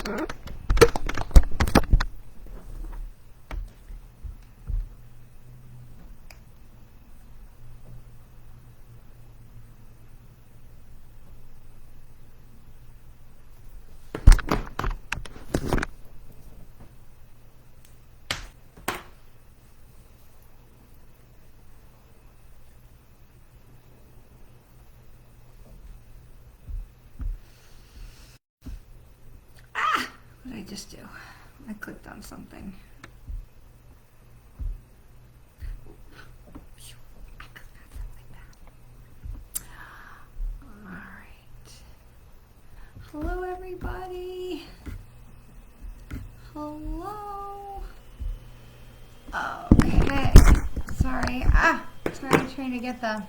What did I just do? I clicked on something. Alright. Hello, everybody. Hello. Okay. Sorry. Sorry, trying to get the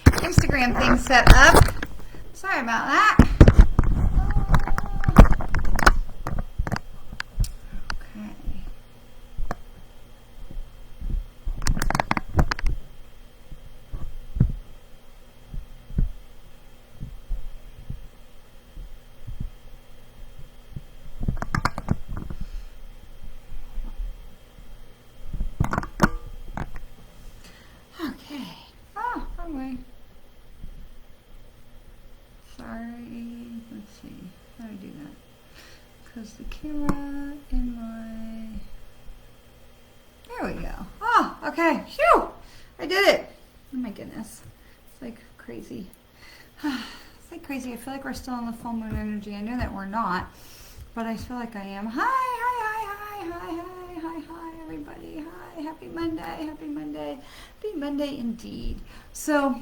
Instagram thing set up. Sorry about that. The camera in my... There we go. Oh, okay. Phew! I did it. Oh my goodness. It's like crazy. It's like crazy. I feel like we're still in the full moon energy. I know that we're not, but I feel like I am. Hi, everybody. Hi, happy Monday. Happy Monday. Happy Monday indeed. So,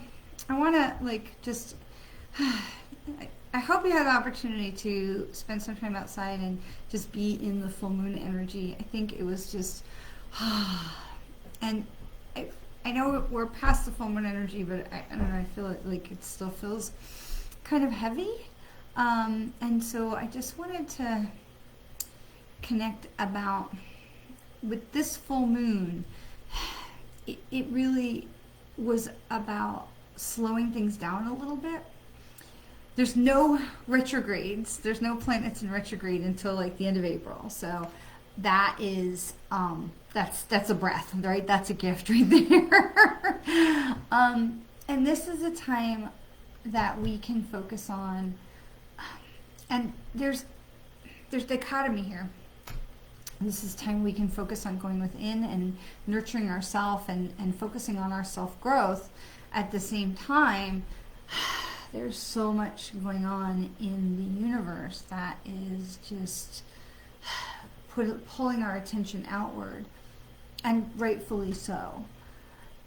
I want to just... I hope you had the opportunity to spend some time outside and just be in the full moon energy. I think it was just, and I know we're past the full moon energy, but I don't know, I feel like it still feels kind of heavy. And so I just wanted to connect about, with this full moon, it really was about slowing things down a little bit. There's no retrogrades. There's no planets in retrograde until like the end of April. So that is, that's a breath, right? That's a gift right there. And this is a time that we can focus on, and there's dichotomy here. This is time we can focus on going within and nurturing ourselves and focusing on our self-growth. At the same time, there's so much going on in the universe that is just pulling our attention outward, and rightfully so.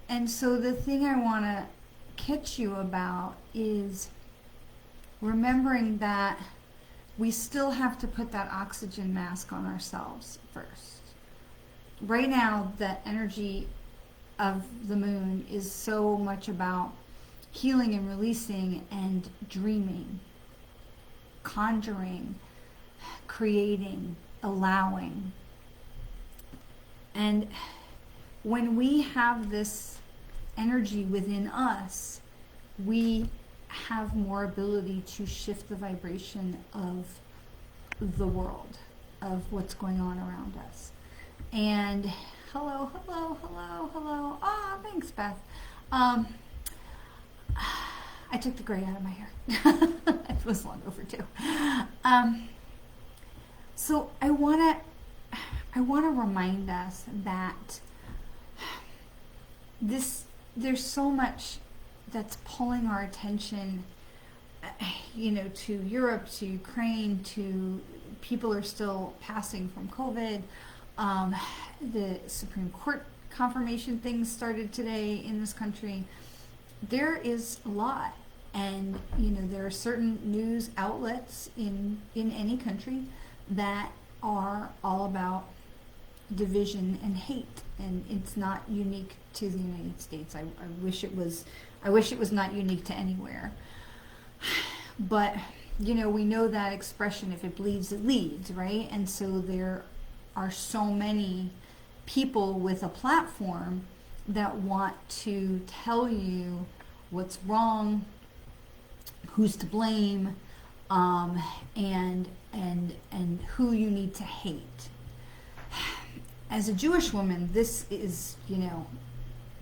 And so the thing I want to catch you about is remembering that we still have to put that oxygen mask on ourselves first. Right now, the energy of the moon is so much about healing and releasing and dreaming, conjuring, creating, allowing. And when we have this energy within us, we have more ability to shift the vibration of the world, of what's going on around us. And hello. Ah, thanks, Beth. I took the gray out of my hair. It was long overdue. So I want to remind us that there's so much that's pulling our attention, to Europe, to Ukraine, to people are still passing from COVID. The Supreme Court confirmation things started today in this country. There is a lot, and there are certain news outlets in any country that are all about division and hate, and it's not unique to the United States. I wish it was not unique to anywhere, but we know that expression, if it bleeds it leads, right? And so there are so many people with a platform that want to tell you what's wrong, who's to blame, and who you need to hate. As a Jewish woman, this is,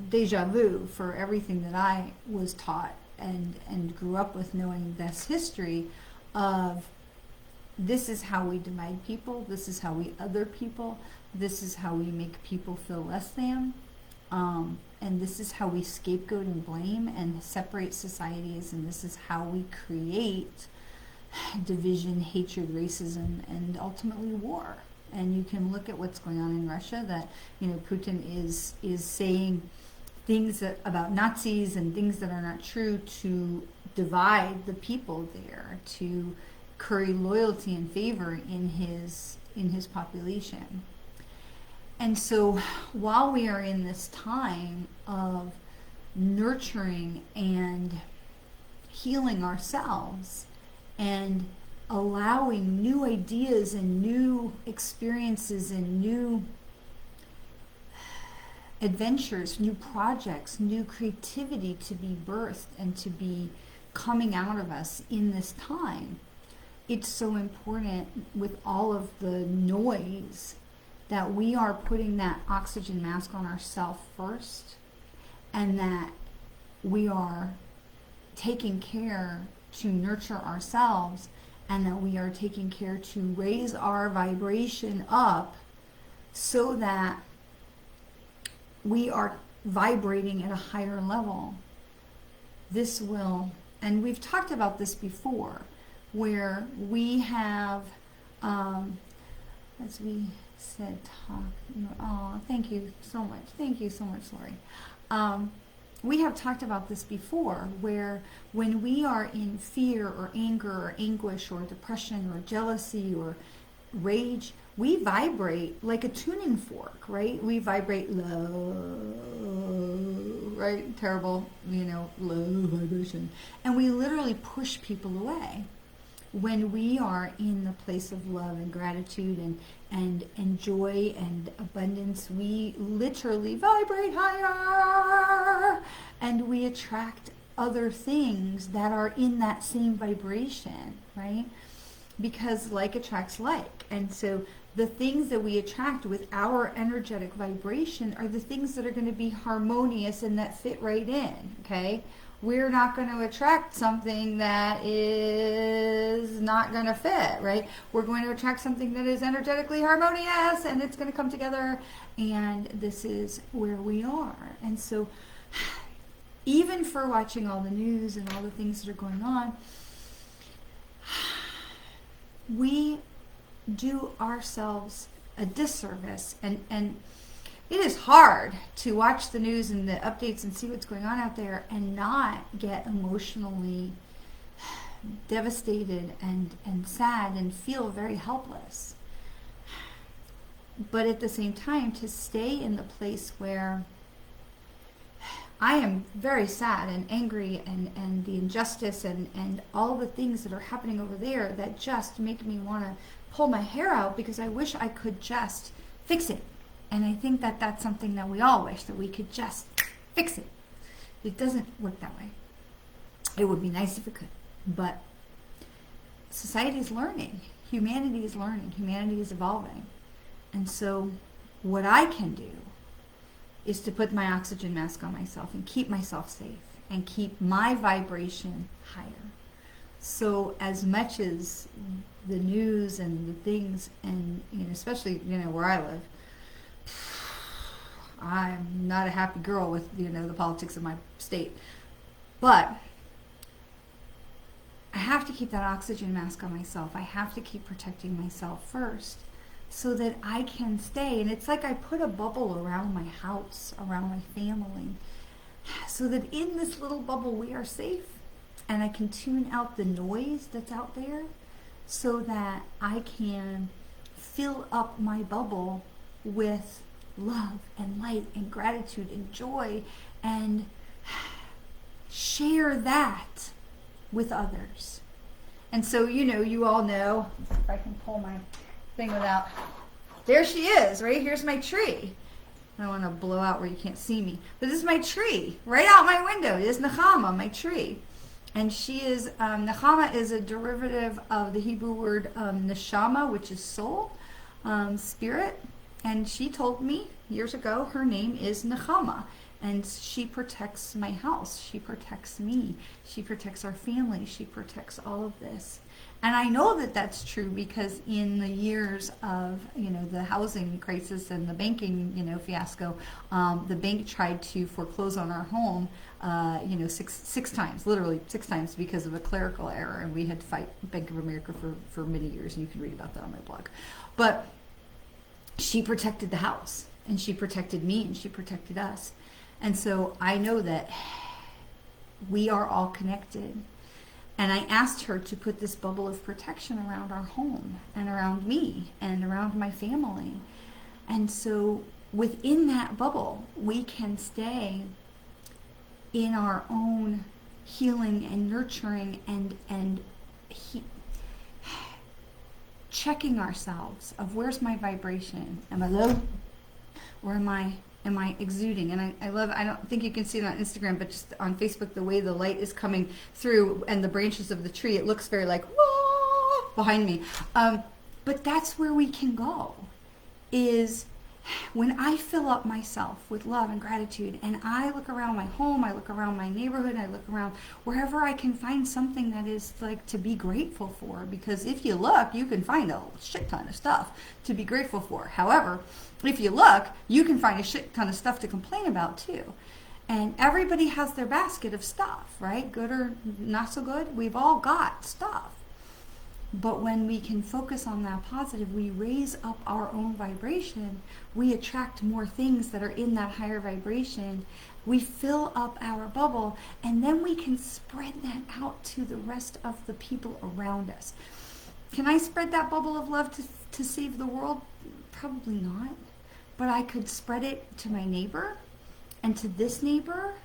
deja vu for everything that I was taught and grew up with, knowing this history of this is how we divide people, this is how we other people, this is how we make people feel less than, and this is how we scapegoat and blame and separate societies, and this is how we create division, hatred, racism, and ultimately war. And you can look at what's going on in Russia, that Putin is saying things about Nazis and things that are not true to divide the people there, to curry loyalty and favor in his population. And so while we are in this time of nurturing and healing ourselves and allowing new ideas and new experiences and new adventures, new projects, new creativity to be birthed and to be coming out of us in this time, it's so important with all of the noise that we are putting that oxygen mask on ourselves first, and that we are taking care to nurture ourselves, and that we are taking care to raise our vibration up so that we are vibrating at a higher level. This will, and we've talked about this before, where we have, as we said, thank you so much, Lori. We have talked about this before, where when we are in fear or anger or anguish or depression or jealousy or rage, we vibrate like a tuning fork, right? We vibrate low, right? Terrible, low vibration. And we literally push people away. When we are in the place of love and gratitude and joy and abundance, we literally vibrate higher, and we attract other things that are in that same vibration, right? Because like attracts like. And so the things that we attract with our energetic vibration are the things that are going to be harmonious and that fit right in, okay? We're not going to attract something that is not going to fit, right? We're going to attract something that is energetically harmonious, and it's going to come together, and this is where we are. And so even for watching all the news and all the things that are going on, we do ourselves a disservice, and it is hard to watch the news and the updates and see what's going on out there and not get emotionally devastated and sad and feel very helpless. But at the same time, to stay in the place where I am very sad and angry and the injustice and all the things that are happening over there that just make me want to pull my hair out, because I wish I could just fix it. And I think that that's something that we all wish, that we could just fix it. It doesn't work that way. It would be nice if it could. But society is learning. Humanity is learning. Humanity is evolving. And so what I can do is to put my oxygen mask on myself and keep myself safe and keep my vibration higher. So as much as the news and the things, and especially where I live, I'm not a happy girl with the politics of my state, but I have to keep that oxygen mask on myself. I have to keep protecting myself first, so that I can stay. And it's like I put a bubble around my house, around my family, so that in this little bubble we are safe, and I can tune out the noise that's out there, so that I can fill up my bubble with love and light and gratitude and joy, and share that with others. And so, you all know, if I can pull my thing without, there she is, right? Here's my tree. I don't want to blow out where you can't see me, but this is my tree, right out my window. This is Nechama, my tree. And she is, Nechama is a derivative of the Hebrew word neshama, which is soul, spirit. And she told me years ago her name is Nechama. And she protects my house. She protects me. She protects our family. She protects all of this. And I know that that's true because in the years of, the housing crisis and the banking, fiasco, the bank tried to foreclose on our home, six times, literally 6 times because of a clerical error. And we had to fight Bank of America for many years. And you can read about that on my blog. But she protected the house, and she protected me, and she protected us. And so I know that we are all connected. And I asked her to put this bubble of protection around our home and around me and around my family. And so within that bubble, we can stay in our own healing and nurturing and checking ourselves of where's my vibration? Am I low? Or am I exuding? And I don't think you can see it on Instagram, but just on Facebook, the way the light is coming through and the branches of the tree, it looks very like, whoa, behind me. But that's where we can go, is when I fill up myself with love and gratitude, and I look around my home, I look around my neighborhood, I look around wherever I can find something that is like to be grateful for. Because if you look, you can find a shit ton of stuff to be grateful for. However, if you look, you can find a shit ton of stuff to complain about too. And everybody has their basket of stuff, right? Good or not so good. We've all got stuff. But when we can focus on that positive, we raise up our own vibration. We attract more things that are in that higher vibration. We fill up our bubble, and then we can spread that out to the rest of the people around us. Can I spread that bubble of love to save the world? Probably not. But I could spread it to my neighbor and to this neighbor,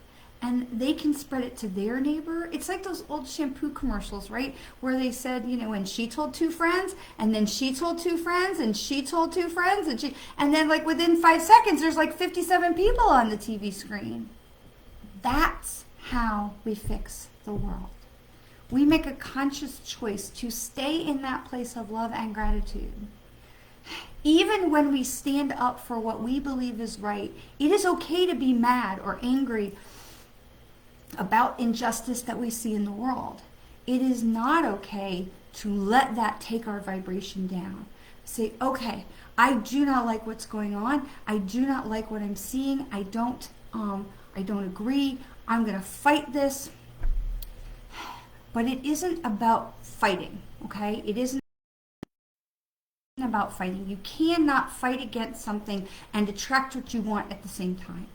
and they can spread it to their neighbor. It's like those old shampoo commercials, right? Where they said, and she told 2 friends, and then she told 2 friends, and she told 2 friends, and then like within 5 seconds, there's like 57 people on the TV screen. That's how we fix the world. We make a conscious choice to stay in that place of love and gratitude. Even when we stand up for what we believe is right, it is okay to be mad or angry about injustice that we see in the world. It is not okay to let that take our vibration down. Say, okay, I do not like what's going on. I do not like what I'm seeing. I don't agree. I'm going to fight this. But it isn't about fighting, okay? It isn't about fighting. You cannot fight against something and attract what you want at the same time.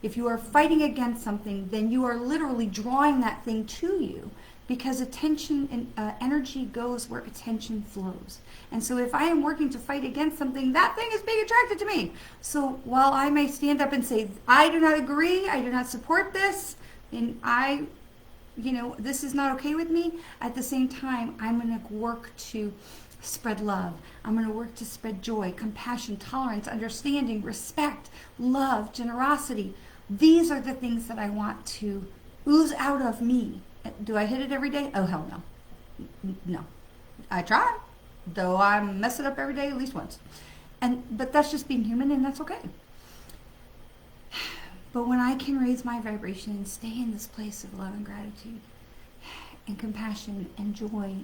If you are fighting against something, then you are literally drawing that thing to you, because attention and energy goes where attention flows. And so if I am working to fight against something, that thing is being attracted to me. So while I may stand up and say, I do not agree, I do not support this, and this is not okay with me, at the same time, I'm going to work to spread love. I'm going to work to spread joy, compassion, tolerance, understanding, respect, love, generosity. These are the things that I want to ooze out of me. Do I hit it every day? Oh, hell no. No. I try, though I mess it up every day at least once. But that's just being human, and that's okay. But when I can raise my vibration and stay in this place of love and gratitude and compassion and joy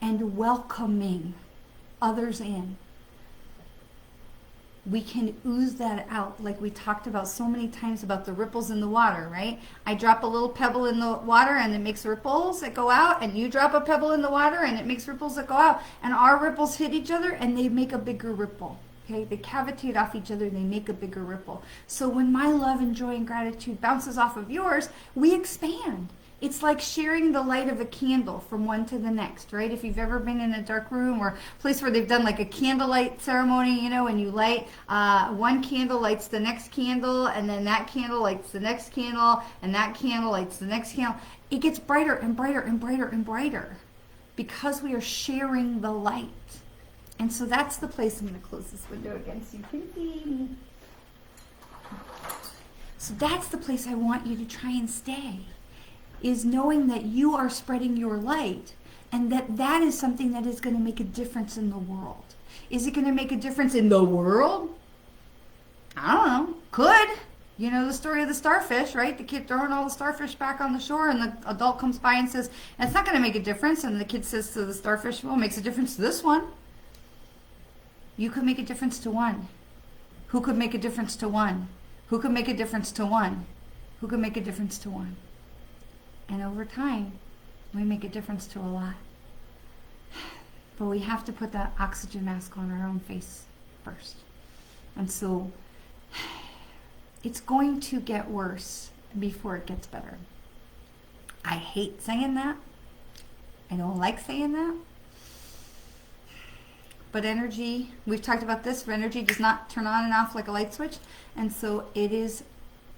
and welcoming others in, we can ooze that out, like we talked about so many times about the ripples in the water, right? I drop a little pebble in the water and it makes ripples that go out, and you drop a pebble in the water and it makes ripples that go out, and our ripples hit each other and they make a bigger ripple. Okay, they cavitate off each other and they make a bigger ripple. So when my love and joy and gratitude bounces off of yours, we expand. It's like sharing the light of a candle from one to the next, right? If you've ever been in a dark room or a place where they've done like a candlelight ceremony, and you light one candle lights the next candle, and then that candle lights the next candle, and that candle lights the next candle. It gets brighter and brighter and brighter and brighter because we are sharing the light. And so that's the place. I'm going to close this window again so you can see me. So that's the place I want you to try and stay. is knowing that you are spreading your light, and that is something that is going to make a difference in the world. Is it going to make a difference in the world? I don't know. Could. You know the story of the starfish, right? The kid throwing all the starfish back on the shore, and the adult comes by and says, it's not going to make a difference. And the kid says to the starfish, well, it makes a difference to this one. You could make a difference to one. Who could make a difference to one? Who could make a difference to one? Who could make a difference to one? And over time, we make a difference to a lot. But we have to put that oxygen mask on our own face first. And so it's going to get worse before it gets better. I hate saying that. I don't like saying that. But energy, we've talked about this, energy does not turn on and off like a light switch. And so it is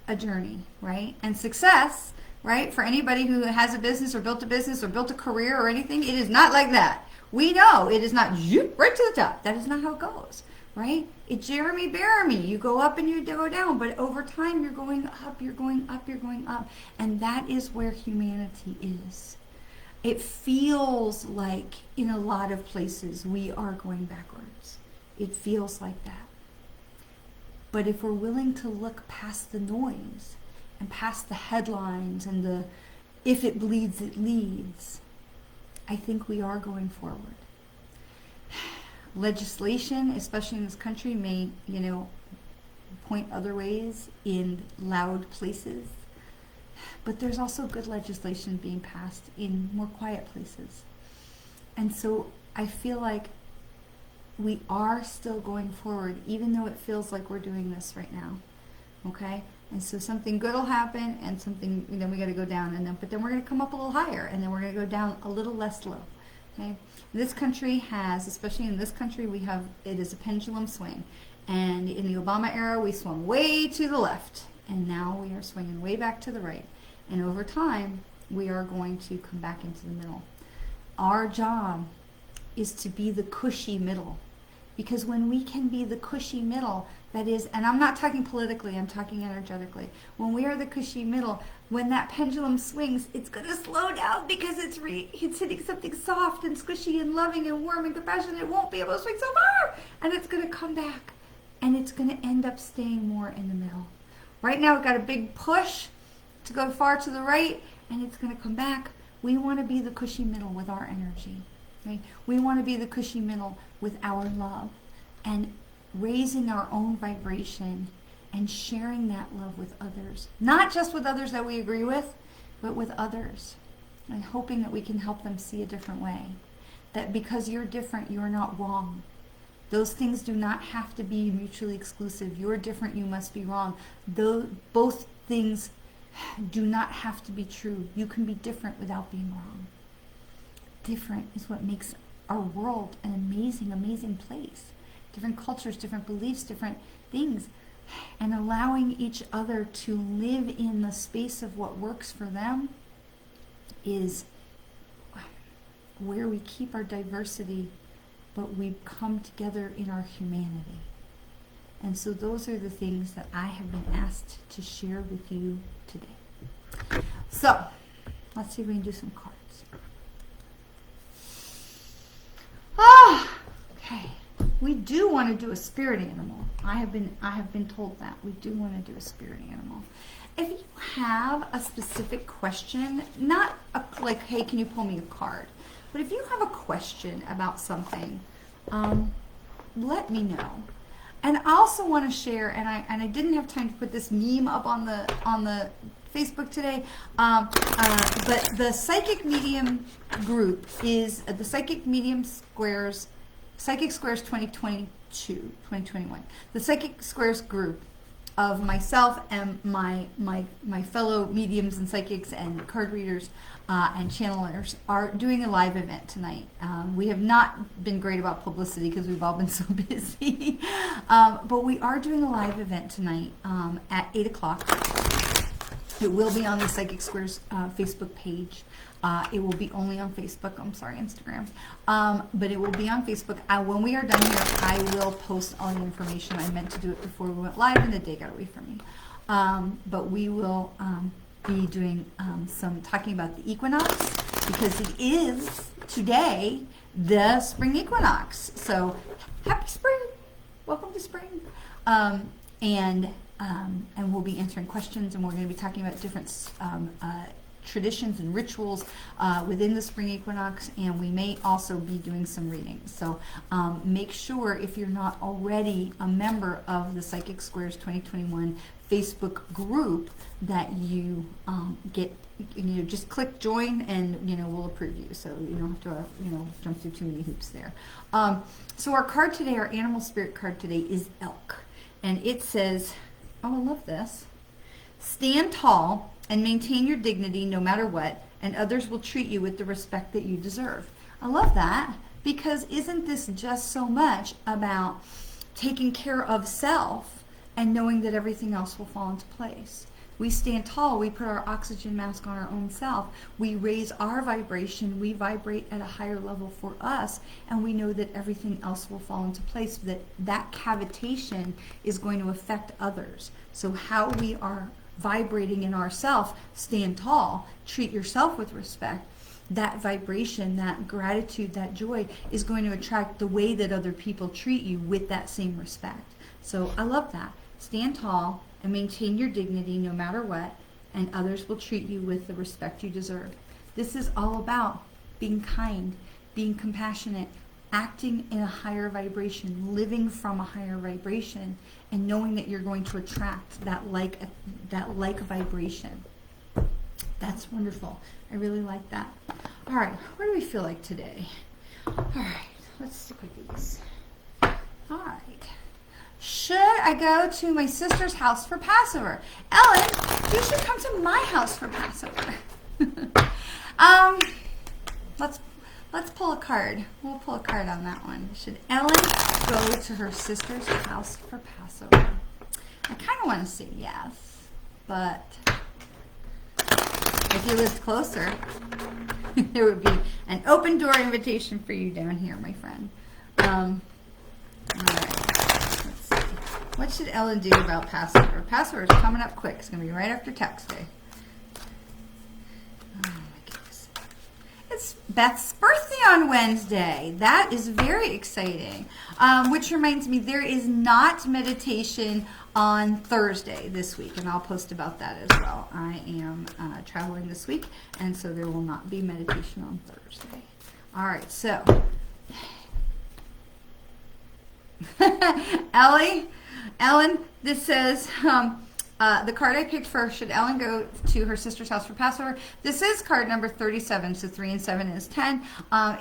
a journey, right? And success, right, for anybody who has a business or built a career or anything, it is not like that. We know it is not right to the top. That is not how it goes, right? It's Jeremy Bearimy. You go up and you go down, but over time you're going up, you're going up, you're going up. And that is where humanity is. It feels like in a lot of places we are going backwards. It feels like that. But if we're willing to look past the noise and past the headlines and the if it bleeds, it leads, I think we are going forward. Legislation, especially in this country, may, point other ways in loud places. But there's also good legislation being passed in more quiet places. And so I feel like we are still going forward, even though it feels like we're doing this right now. Okay? And so something good will happen, and something, then we got to go down, but then we're going to come up a little higher, and then we're going to go down a little less low. Okay? This country has, especially in this country, it is a pendulum swing. And in the Obama era, we swung way to the left, and now we are swinging way back to the right. And over time, we are going to come back into the middle. Our job is to be the cushy middle. Because when we can be the cushy middle, that is, and I'm not talking politically, I'm talking energetically. When we are the cushy middle, when that pendulum swings, it's going to slow down because it's hitting something soft and squishy and loving and warm and compassionate. It won't be able to swing so far. And it's going to come back. And it's going to end up staying more in the middle. Right now, we've got a big push to go far to the right, and it's going to come back. We want to be the cushy middle with our energy. Right? We want to be the cushy middle with our love and raising our own vibration and sharing that love with others. Not just with others that we agree with, but with others. And hoping that we can help them see a different way. That because you're different, you're not wrong. Those things do not have to be mutually exclusive. You're different, you must be wrong. Both things do not have to be true. You can be different without being wrong. Different is what makes our world an amazing, amazing place. Different cultures, different beliefs, different things. And allowing each other to live in the space of what works for them is where we keep our diversity, but we come together in our humanity. And so those are the things that I have been asked to share with you today. So, let's see if we can do some cards. Okay. We do want to do a spirit animal. I have been told that. We do want to do a spirit animal. If you have a specific question, not like, hey, can you pull me a card? But if you have a question about something, let me know. And I also want to share, and I didn't have time to put this meme up on the Facebook today, but the Psychic Medium group is the Psychic Squares 2021. The Psychic Squares group of myself and my fellow mediums and psychics and card readers and channelers are doing a live event tonight. We have not been great about publicity because we've all been so busy, but we are doing a live event tonight at 8 o'clock. It will be on the Psychic Squares Facebook page. It will be only on Facebook. Instagram. But it will be on Facebook. When we are done here, I will post all the information. I meant to do it before we went live, and the day got away from me. But we will be doing talking about the equinox, because it is today the spring equinox. So happy spring, welcome to spring. And we'll be answering questions, and we're going to be talking about different traditions and rituals within the spring equinox, and we may also be doing some readings. So make sure, if you're not already a member of the Psychic Squares 2021 Facebook group, that you just click join, and we'll approve you, so you don't have to jump through too many hoops there. So our card today, our animal spirit card today, is elk, and it says, oh, I love this: stand tall and maintain your dignity no matter what, and others will treat you with the respect that you deserve. I love that, because isn't this just so much about taking care of self and knowing that everything else will fall into place? We stand tall, we put our oxygen mask on our own self, we raise our vibration, we vibrate at a higher level for us, and we know that everything else will fall into place, that cavitation is going to affect others. So how we are vibrating in ourself, stand tall, treat yourself with respect, that vibration, that gratitude, that joy is going to attract the way that other people treat you with that same respect. So I love that. Stand tall and maintain your dignity no matter what, and others will treat you with the respect you deserve. This is all about being kind, being compassionate, acting in a higher vibration, living from a higher vibration, and knowing that you're going to attract that like vibration. That's wonderful. I really like that. All right, what do we feel like today? All right, let's stick with these. All right. Should I go to my sister's house for Passover? Ellen, you should come to my house for Passover. Let's pull a card. We'll pull a card on that one. Should Ellen go to her sister's house for Passover? I kind of want to say yes, but if you lived closer, there would be an open door invitation for you down here, my friend. All right. Let's see. What should Ellen do about Passover? Passover is coming up quick. It's going to be right after Tax Day. It's Beth's birthday on Wednesday. That is very exciting. Which reminds me, there is not meditation on Thursday this week, and I'll post about that as well. I am traveling this week, and so there will not be meditation on Thursday. All right, so Ellen, this says, the card I picked for should Ellen go to her sister's house for Passover. This is card number 37, so 3 and 7 is 10.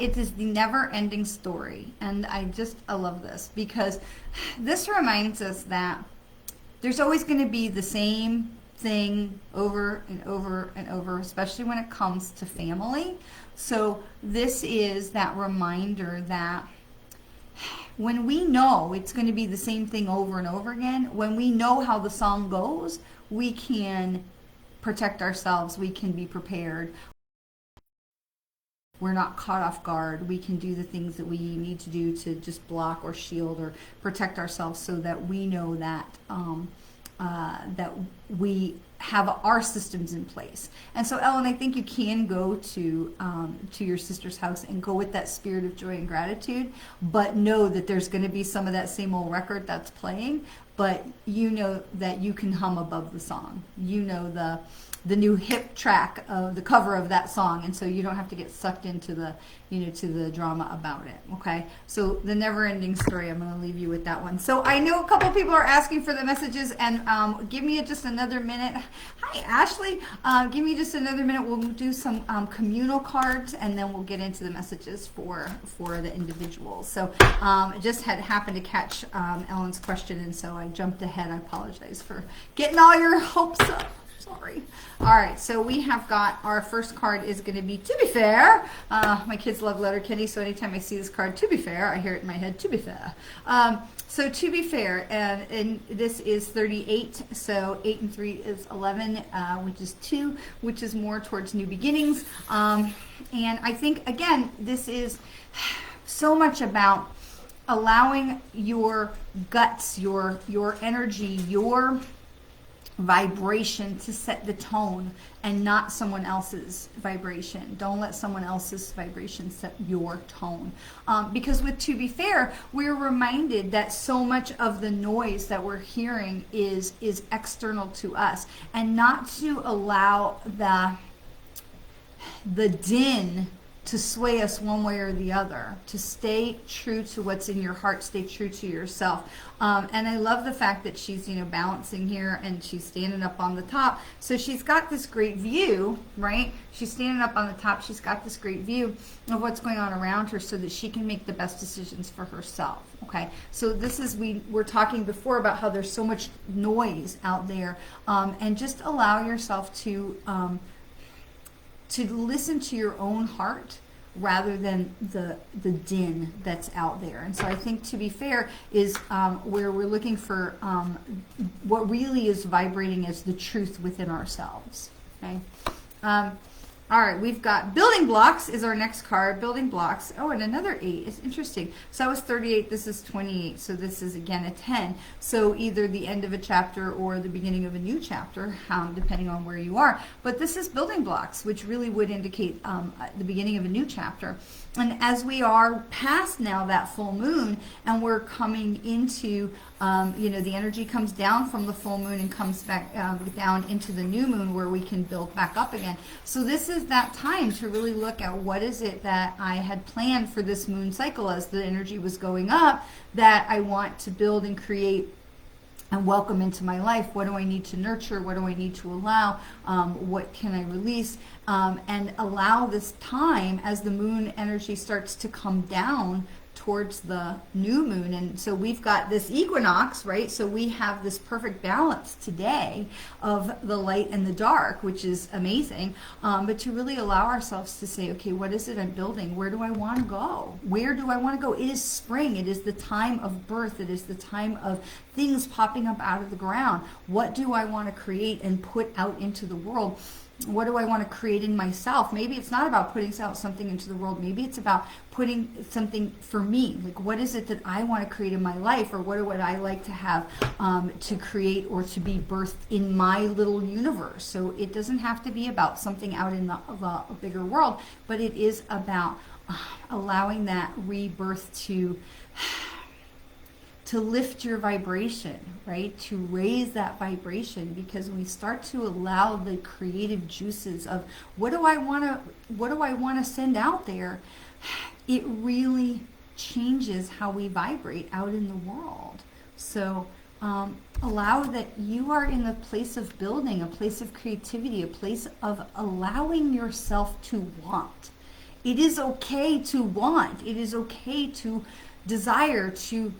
It is the never-ending story, and I love this, because this reminds us that there's always going to be the same thing over and over and over, especially when it comes to family. So this is that reminder that when we know it's going to be the same thing over and over again, when we know how the song goes, we can protect ourselves, we can be prepared. We're not caught off guard. We can do the things that we need to do to just block or shield or protect ourselves, so that we know that that we have our systems in place. And so, Ellen, I think you can go to your sister's house and go with that spirit of joy and gratitude, but know that there's going to be some of that same old record that's playing, but you know that you can hum above the song. You know the new hip track of the cover of that song, and so you don't have to get sucked into the to the drama about it. Okay, so the never-ending story, I'm going to leave you with that one. So I know a couple people are asking for the messages, and give me just another minute. Hi, Ashley. Give me just another minute. We'll do some communal cards, and then we'll get into the messages for the individuals. So just had happened to catch Ellen's question, and so I jumped ahead. I apologize for getting all your hopes up. Sorry. All right, so we have got our first card is going to be To Be Fair. My kids love Letterkenny, so anytime I see this card, To Be Fair, I hear it in my head, To Be Fair. So To Be Fair, and this is 38, so 8 and 3 is 11, which is 2, which is more towards new beginnings. And I think, again, this is so much about allowing your guts, your energy, vibration to set the tone and not someone else's vibration. Don't let someone else's vibration set your tone. Because with To Be Fair, we're reminded that so much of the noise that we're hearing is external to us, and not to allow the din to sway us one way or the other, to stay true to what's in your heart, stay true to yourself. And I love the fact that she's, balancing here, and she's standing up on the top. So she's got this great view, right? She's standing up on the top. She's got this great view of what's going on around her so that she can make the best decisions for herself. Okay. So this is, we were talking before about how there's so much noise out there, and just allow yourself to listen to your own heart rather than the din that's out there. And so I think To Be Fair is where we're looking for what really is vibrating as the truth within ourselves. Okay. All right, we've got Building Blocks is our next card. Building Blocks. Oh, and another 8. It's interesting. So that was 38. This is 28. So this is, again, a 10. So either the end of a chapter or the beginning of a new chapter, depending on where you are. But this is Building Blocks, which really would indicate the beginning of a new chapter. And as we are past now that full moon, and we're coming into, the energy comes down from the full moon and comes back down into the new moon, where we can build back up again. So this is that time to really look at what is it that I had planned for this moon cycle as the energy was going up, that I want to build and create and welcome into my life. What do I need to nurture? What do I need to allow? What can I release? And allow this time as the moon energy starts to come down towards the new moon. And so we've got this equinox, right? So we have this perfect balance today of the light and the dark, which is amazing. But to really allow ourselves to say, okay, what is it I'm building? Where do I want to go? Where do I want to go? It is spring. It is the time of birth. It is the time of things popping up out of the ground. What do I want to create and put out into the world? What do I want to create in myself? Maybe it's not about putting out something into the world. Maybe it's about putting something for me. Like, what is it that I want to create in my life? Or what would I like to have to create or to be birthed in my little universe? So it doesn't have to be about something out in the bigger world, but it is about allowing that rebirth to lift your vibration, right? To raise that vibration, because when we start to allow the creative juices of what do I want to send out there, it really changes how we vibrate out in the world. So allow that you are in a place of building, a place of creativity, a place of allowing yourself to want. It is okay to want. It is okay to desire, to...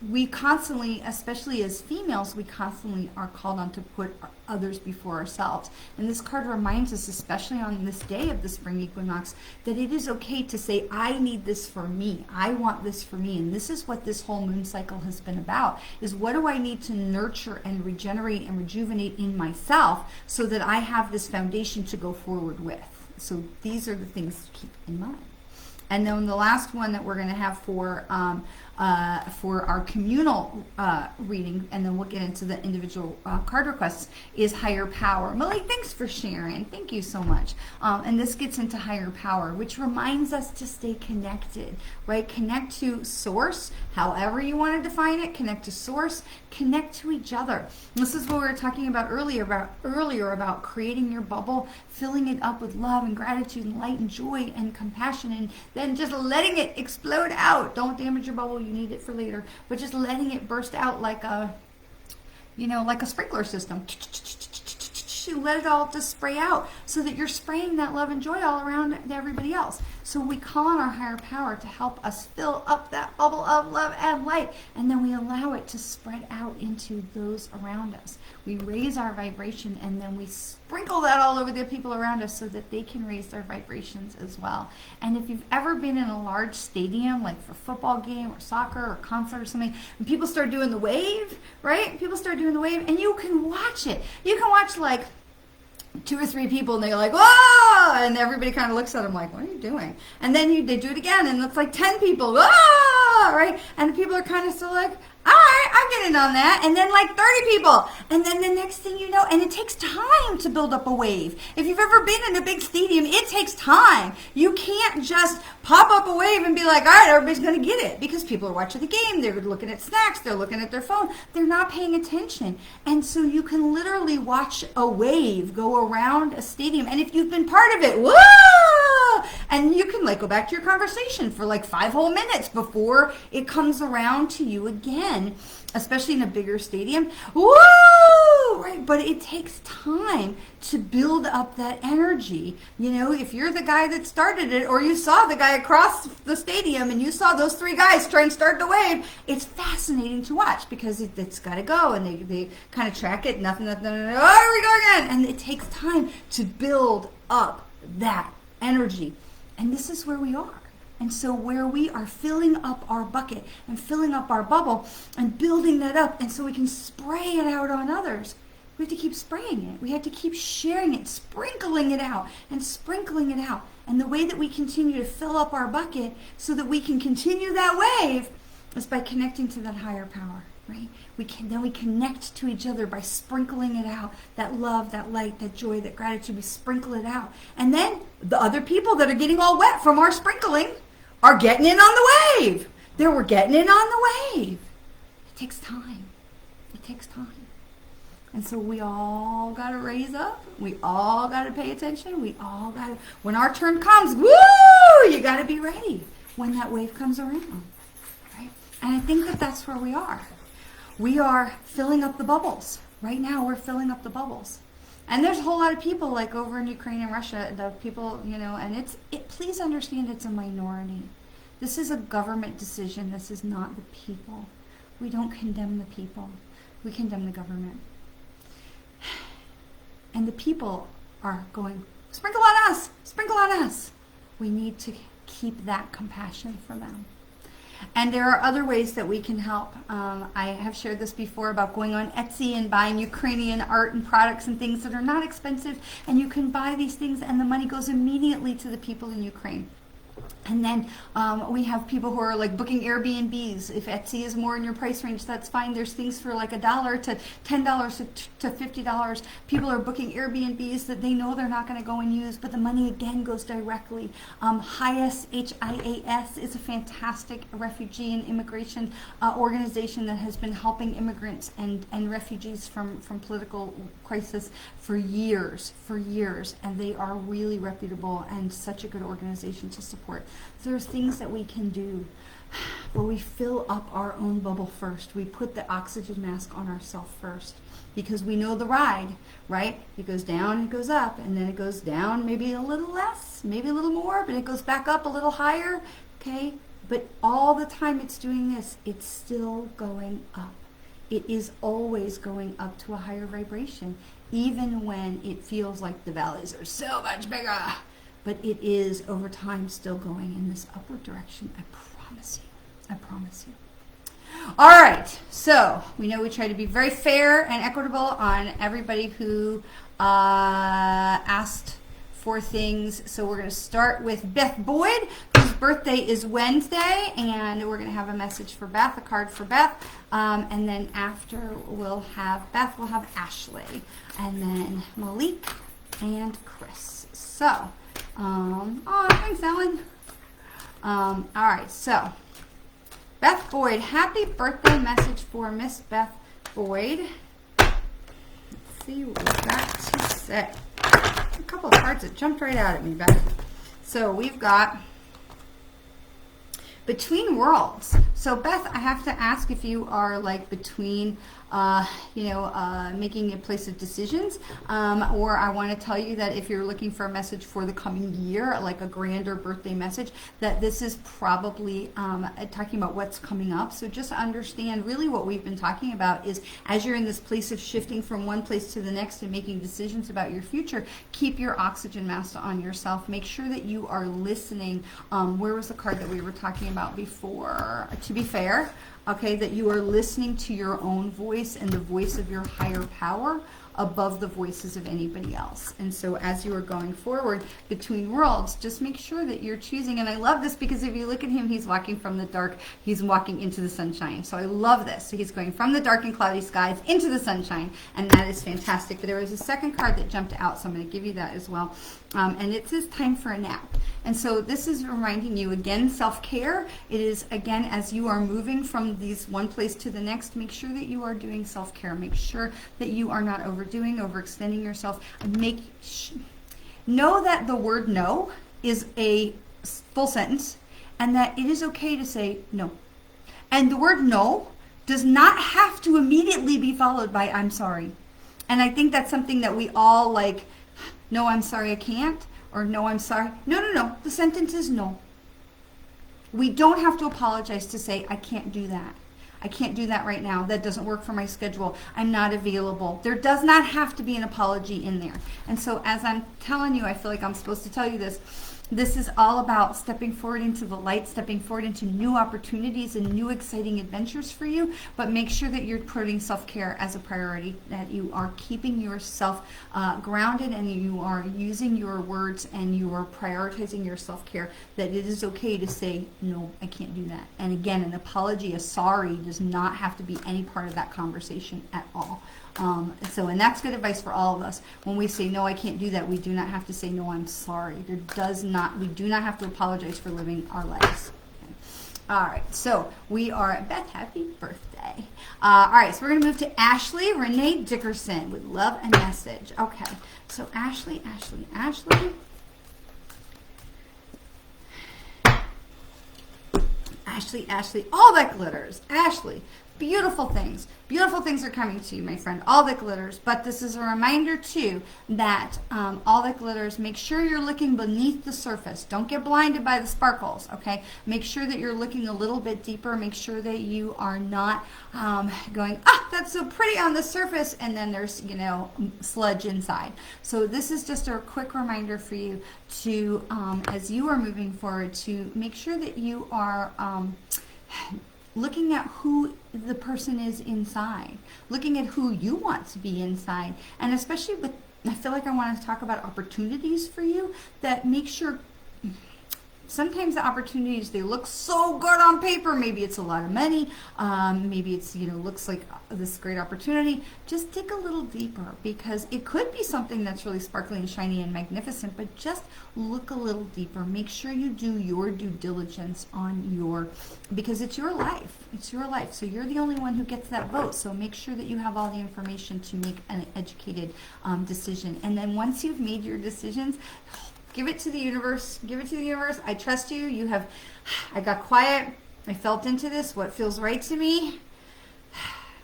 We constantly, especially as females, we constantly are called on to put others before ourselves. And this card reminds us, especially on this day of the spring equinox, that it is okay to say, I need this for me. I want this for me. And this is what this whole moon cycle has been about, is what do I need to nurture and regenerate and rejuvenate in myself so that I have this foundation to go forward with. So these are the things to keep in mind. And then the last one that we're going to have for our communal reading, and then we'll get into the individual card requests, is higher power. Malik, thanks for sharing. Thank you so much. And this gets into higher power, which reminds us to stay connected, right? Connect to source, however you want to define it. Connect to source, connect to each other. This is what we were talking about earlier about creating your bubble, filling it up with love and gratitude and light and joy and compassion, and then just letting it explode out. Don't damage your bubble. You need it for later, but just letting it burst out like a sprinkler system. Let it all just spray out so that you're spraying that love and joy all around to everybody else. So we call on our higher power to help us fill up that bubble of love and light, and then we allow it to spread out into those around us. We raise our vibration, and then we sprinkle that all over the people around us so that they can raise their vibrations as well. And if you've ever been in a large stadium, like for a football game or soccer or concert or something, and people start doing the wave, right? People start doing the wave, and you can watch it. You can watch like 2 or 3 people, and they're like, whoa, and everybody kind of looks at them like, what are you doing? And then they do it again, and it's like 10 people, whoa, right? And people are kind of still like, all right, I'm getting on that. And then like 30 people. And then the next thing you know, and it takes time to build up a wave. If you've ever been in a big stadium, it takes time. You can't just pop up a wave and be like, all right, everybody's going to get it. Because people are watching the game. They're looking at snacks. They're looking at their phone. They're not paying attention. And so you can literally watch a wave go around a stadium. And if you've been part of it, whoa! And you can like go back to your conversation for like 5 whole minutes before it comes around to you again, especially in a bigger stadium. Woo! Right? But it takes time to build up that energy. You know, if you're the guy that started it, or you saw the guy across the stadium and you saw those 3 guys try and start the wave, it's fascinating to watch because it's got to go, and they kind of track it. Nothing. Oh, here we go again. And it takes time to build up that energy. And this is where we are. And so where we are filling up our bucket and filling up our bubble and building that up, and so we can spray it out on others, we have to keep spraying it. We have to keep sharing it, sprinkling it out and sprinkling it out. And the way that we continue to fill up our bucket so that we can continue that wave is by connecting to that higher power, right? We connect to each other by sprinkling it out. That love, that light, that joy, that gratitude, we sprinkle it out. And then the other people that are getting all wet from our sprinkling are getting in on the wave. We're getting in on the wave. It takes time. It takes time. And so we all got to raise up. We all got to pay attention. We all got to, when our turn comes, woo, you got to be ready when that wave comes around. Right? And I think that that's where we are. We are filling up the bubbles. Right now, we're filling up the bubbles. And there's a whole lot of people like over in Ukraine and Russia, the people, you know, and please understand it's a minority. This is a government decision. This is not the people. We don't condemn the people. We condemn the government. And the people are going, sprinkle on us, sprinkle on us. We need to keep that compassion for them. And there are other ways that we can help. I have shared this before about going on Etsy and buying Ukrainian art and products and things that are not expensive. And you can buy these things and the money goes immediately to the people in Ukraine. And then we have people who are like booking Airbnbs. If Etsy is more in your price range, that's fine. There's things for like $1 to $10 to $50. People are booking Airbnbs that they know they're not going to go and use, but the money again goes directly. HIAS, HIAS, is a fantastic refugee and immigration organization that has been helping immigrants and refugees from political crisis for years, and they are really reputable and such a good organization to support. So there's things that we can do, but we fill up our own bubble first. We put the oxygen mask on ourselves first because we know the ride, right? It goes down, it goes up, and then it goes down maybe a little less, maybe a little more, but it goes back up a little higher, okay? But all the time it's doing this, it's still going up. It is always going up to a higher vibration, even when it feels like the valleys are so much bigger. But it is, over time, still going in this upward direction. I promise you. I promise you. All right. So we know we try to be very fair and equitable on everybody who asked for things. So we're going to start with Beth Boyd, whose birthday is Wednesday, and we're going to have a message for Beth, a card for Beth, and then after we'll have Ashley, and then Malik and Chris. So, thanks, Ellen. All right, so Beth Boyd, happy birthday message for Miss Beth Boyd. Let's see what we've got to say. A couple of cards that jumped right out at me, Beth. So we've got Between Worlds. So Beth, I have to ask if you are like between, making a place of decisions, or I want to tell you that if you're looking for a message for the coming year, like a grander birthday message, that this is probably talking about what's coming up. So just understand really what we've been talking about is as you're in this place of shifting from one place to the next and making decisions about your future, keep your oxygen mask on yourself. Make sure that you are listening. Where was the card that we were talking about before? To be fair. Okay, that you are listening to your own voice and the voice of your higher power. above the voices of anybody else. And so as you are going forward between worlds, just make sure that you're choosing. And I love this because if you look at him, he's walking from the dark, he's walking into the sunshine. So I love this. So he's going from the dark and cloudy skies into the sunshine, and that is fantastic. But there was a second card that jumped out, so I'm going to give you that as well. And it says time for a nap. And so this is reminding you, again, self-care. It is, again, as you are moving from these one place to the next, make sure that you are doing self-care. Make sure that you are not overdoing, overextending yourself. Know that the word no is a full sentence, and that it is okay to say no. And the word no does not have to immediately be followed by I'm sorry. And I think that's something that we all like, no, I'm sorry, I can't, or no, I'm sorry. No. The sentence is no. We don't have to apologize to say, I can't do that. I can't do that right now. That doesn't work for my schedule. I'm not available. There does not have to be an apology in there. And so as I'm telling you, I feel like I'm supposed to tell you this. This is all about stepping forward into the light, stepping forward into new opportunities and new exciting adventures for you. But make sure that you're putting self-care as a priority, that you are keeping yourself grounded, and you are using your words and you are prioritizing your self-care, that it is okay to say, no, I can't do that. And again, an apology, a sorry, does not have to be any part of that conversation at all. And that's good advice for all of us. When we say, no, I can't do that, we do not have to say, no, I'm sorry. We do not have to apologize for living our lives. Okay. All right, so we are at Beth, happy birthday. All right, so we're going to move to Ashley Renee Dickerson with love and message. Okay, so Ashley. Ashley, all that glitters. Ashley, beautiful things. Beautiful things are coming to you, my friend. All that glitters. But this is a reminder, too, that all that glitters, make sure you're looking beneath the surface. Don't get blinded by the sparkles, okay? Make sure that you're looking a little bit deeper. Make sure that you are not going, that's so pretty on the surface, and then there's, sludge inside. So this is just a quick reminder for you to, as you are moving forward, to make sure that you are looking at who the person is inside, looking at who you want to be inside, and especially with, I feel like I want to talk about opportunities for you, that make sure, sometimes the opportunities, they look so good on paper. Maybe it's a lot of money. Maybe it's, looks like this great opportunity. Just dig a little deeper, because it could be something that's really sparkly and shiny and magnificent, but just look a little deeper. Make sure you do your due diligence on because it's your life. It's your life. So you're the only one who gets that vote. So make sure that you have all the information to make an educated decision. And then once you've made your decisions, give it to the universe. Give it to the universe. I trust you. I got quiet. I felt into this, what feels right to me.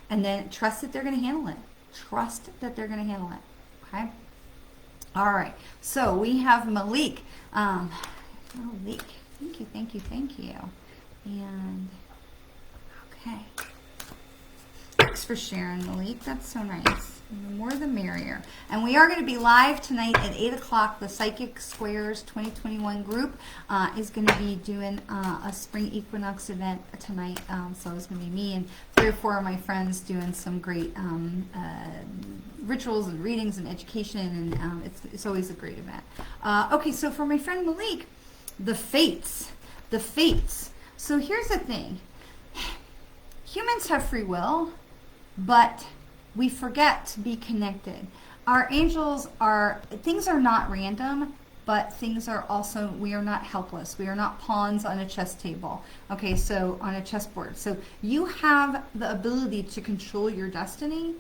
And then trust that they're going to handle it. Trust that they're going to handle it. Okay? All right. So we have Malik. Malik. Thank you. And, okay. Thanks for sharing, Malik. That's so nice. The more the merrier. And we are going to be live tonight at 8 o'clock. The Psychic Squares 2021 group is going to be doing a spring equinox event tonight. So it's going to be me and 3 or 4 of my friends doing some great rituals and readings and education. And it's always a great event. Okay, so for my friend Malik, the fates. So here's the thing. Humans have free will, but we forget to be connected. Our angels things are not random, but things are also, we are not helpless. We are not pawns on a chess table. Okay, so on a chessboard. So you have the ability to control your destiny,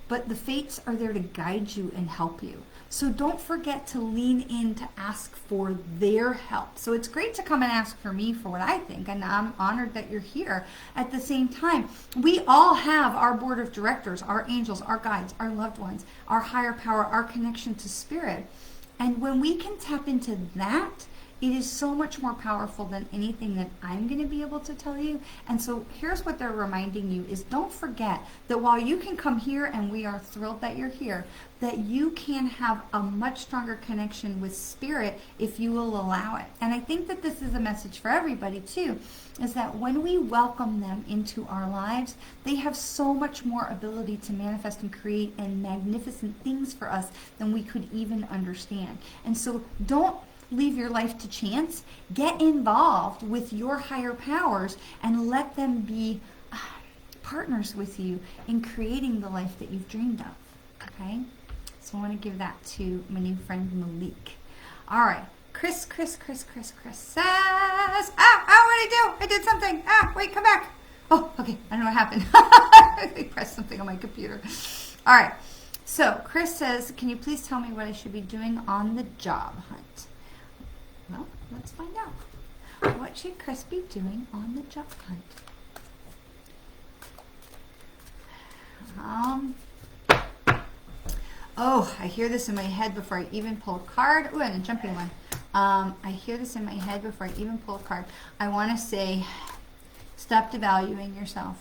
but the fates are there to guide you and help you. So don't forget to lean in to ask for their help. So it's great to come and ask for me for what I think, and I'm honored that you're here. At the same time, we all have our board of directors, our angels, our guides, our loved ones, our higher power, our connection to spirit. And when we can tap into that, it is so much more powerful than anything that I'm going to be able to tell you. And so here's what they're reminding you is, don't forget that while you can come here, and we are thrilled that you're here, that you can have a much stronger connection with spirit if you will allow it. And I think that this is a message for everybody too, is that when we welcome them into our lives, they have so much more ability to manifest and create and magnificent things for us than we could even understand. And so don't leave your life to chance. Get involved with your higher powers and let them be partners with you in creating the life that you've dreamed of. Okay? So I want to give that to my new friend Malik. All right. Chris says, what did I do? I did something. Wait, come back. Oh, okay. I don't know what happened. I pressed something on my computer. All right. So Chris says, can you please tell me what I should be doing on the job hunt? Well, let's find out. What should Chris be doing on the job hunt? Oh, I hear this in my head before I even pull a card. Ooh, and a jumping one. I hear this in my head before I even pull a card. I want to say, stop devaluing yourself.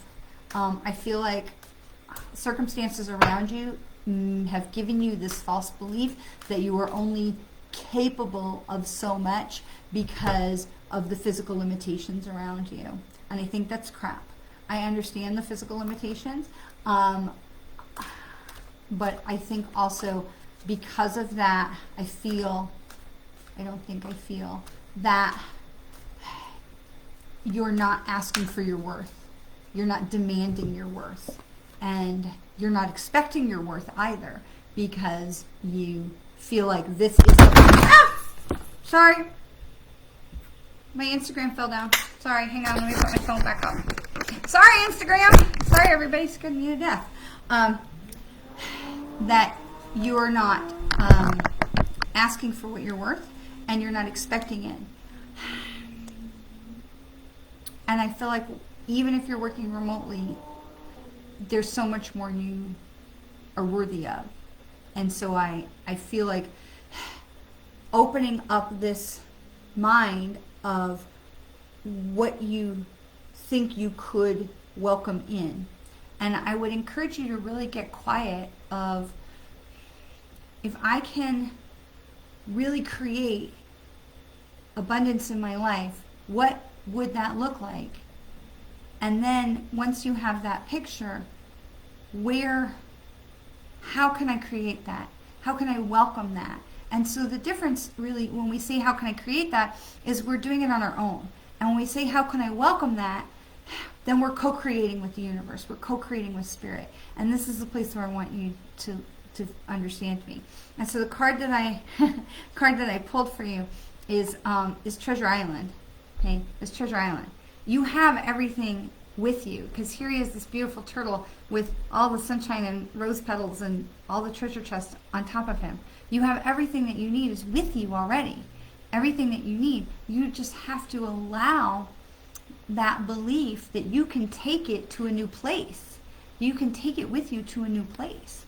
I feel like circumstances around you have given you this false belief that you are only capable of so much because of the physical limitations around you. And I think that's crap. I understand the physical limitations, but I think also because of that, I feel that you're not asking for your worth. You're not demanding your worth. And you're not expecting your worth either, because you feel like this is sorry. My Instagram fell down. Sorry, hang on, let me put my phone back up. Sorry, Instagram. Sorry, everybody, scared me to death. That you're not asking for what you're worth, and you're not expecting it. And I feel like even if you're working remotely, there's so much more you are worthy of. And so I feel like opening up this mind of what you think you could welcome in. And I would encourage you to really get quiet of, if I can really create abundance in my life, what would that look like? And then once you have that picture, how can I create that? How can I welcome that? And so the difference really, when we say how can I create that, is we're doing it on our own. And when we say how can I welcome that, then we're co-creating with the universe. We're co-creating with spirit. And this is the place where I want you to understand me. And so the card that I pulled for you is Treasure Island. Okay, it's Treasure Island. You have everything with you, because here he is, this beautiful turtle with all the sunshine and rose petals and all the treasure chest on top of him. You have everything that you need is with you already. Everything that you need. You just have to allow that belief that you can take it to a new place. You can take it with you to a new place.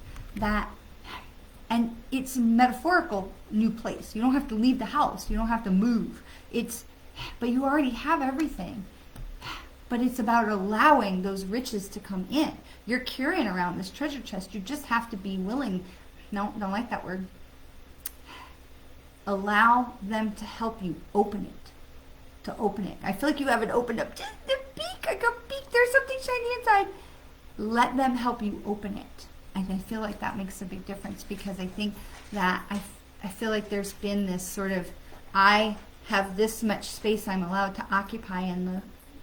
And it's a metaphorical new place. You don't have to leave the house. You don't have to move. But you already have everything. But it's about allowing those riches to come in. You're carrying around this treasure chest. You just have to be willing. No, don't like that word. Allow them to help you open it. To open it. I feel like you haven't opened up just the beak. I go, beak, there's something shiny inside. Let them help you open it. And I feel like that makes a big difference, because I think that I feel like there's been this sort of, I have this much space I'm allowed to occupy in the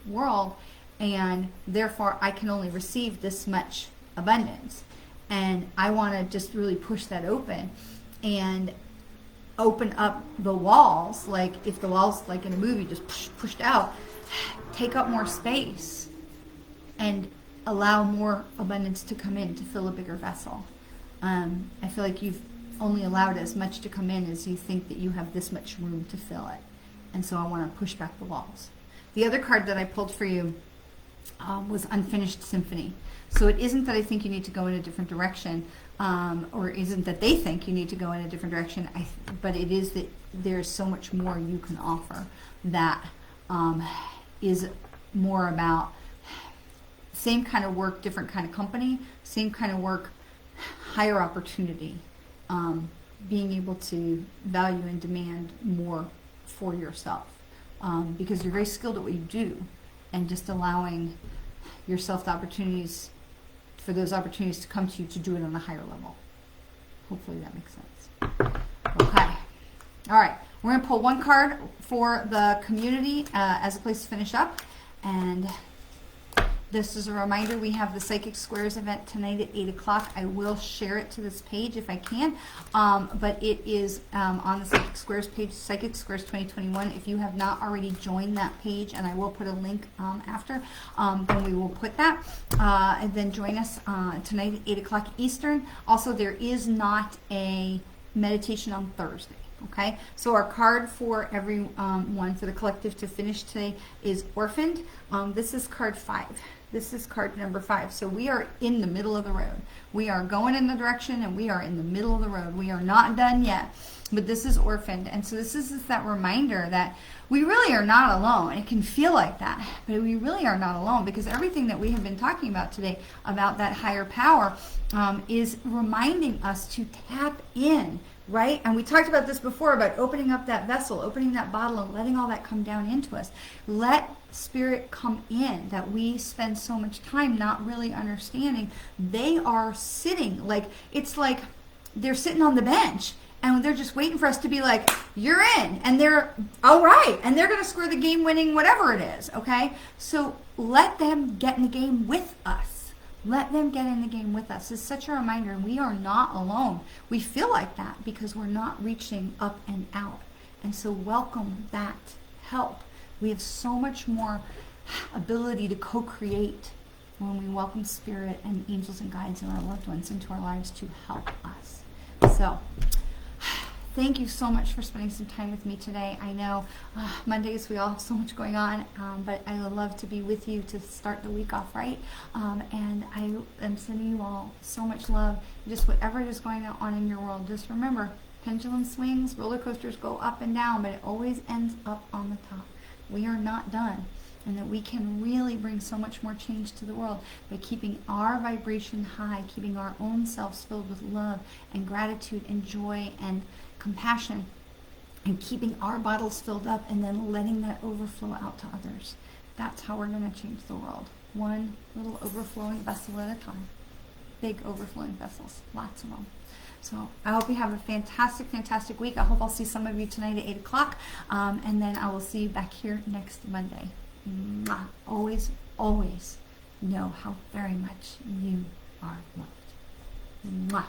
world, and therefore I can only receive this much abundance. And I want to just really push that open and open up the walls, like if the walls, like in a movie, just pushed out, take up more space and allow more abundance to come in to fill a bigger vessel. I feel like you've only allowed as much to come in as you think that you have this much room to fill it. And so I want to push back the walls. The other card that I pulled for you was Unfinished Symphony. So it isn't that I think you need to go in a different direction, or isn't that they think you need to go in a different direction. But it is that there's so much more you can offer that is more about same kind of work, different kind of company, same kind of work, higher opportunity, being able to value and demand more for yourself, because you're very skilled at what you do, and just allowing yourself the opportunities for those opportunities to come to you to do it on a higher level. Hopefully that makes sense. Okay. All right. We're going to pull one card for the community as a place to finish up. And this is a reminder, we have the Psychic Squares event tonight at 8 o'clock. I will share it to this page if I can. But it is on the Psychic Squares page, Psychic Squares 2021. If you have not already joined that page, and I will put a link after, then we will put that. And then join us tonight at 8 o'clock Eastern. Also, there is not a meditation on Thursday. Okay, so our card for everyone, for the collective to finish today is Orphaned. This is card 5. This is card number 5. So we are in the middle of the road. We are going in the direction, and we are in the middle of the road. We are not done yet, but this is Orphaned. And so this is just that reminder that we really are not alone. It can feel like that, but we really are not alone, because everything that we have been talking about today about that higher power is reminding us to tap in. Right? And we talked about this before, about opening up that vessel, opening that bottle, and letting all that come down into us. Let spirit come in, that we spend so much time not really understanding. They are sitting, like, it's like they're sitting on the bench, and they're just waiting for us to be like, you're in, and they're, all right, and they're going to score the game-winning whatever it is, okay? So let them get in the game with us. Let them get in the game with us. It's such a reminder. We are not alone. We feel like that because we're not reaching up and out. And so welcome that help. We have so much more ability to co-create when we welcome spirit and angels and guides and our loved ones into our lives to help us. So thank you so much for spending some time with me today. I know Mondays we all have so much going on, but I would love to be with you to start the week off right. And I am sending you all so much love. Just whatever is going on in your world, just remember, pendulum swings, roller coasters go up and down, but it always ends up on the top. We are not done. And that we can really bring so much more change to the world by keeping our vibration high, keeping our own selves filled with love and gratitude and joy and compassion, and keeping our bottles filled up, and then letting that overflow out to others. That's how we're going to change the world. One little overflowing vessel at a time. Big overflowing vessels. Lots of them. So I hope you have a fantastic, fantastic week. I hope I'll see some of you tonight at 8 o'clock. And then I will see you back here next Monday. Mwah. Always, always know how very much you are loved. Mwah.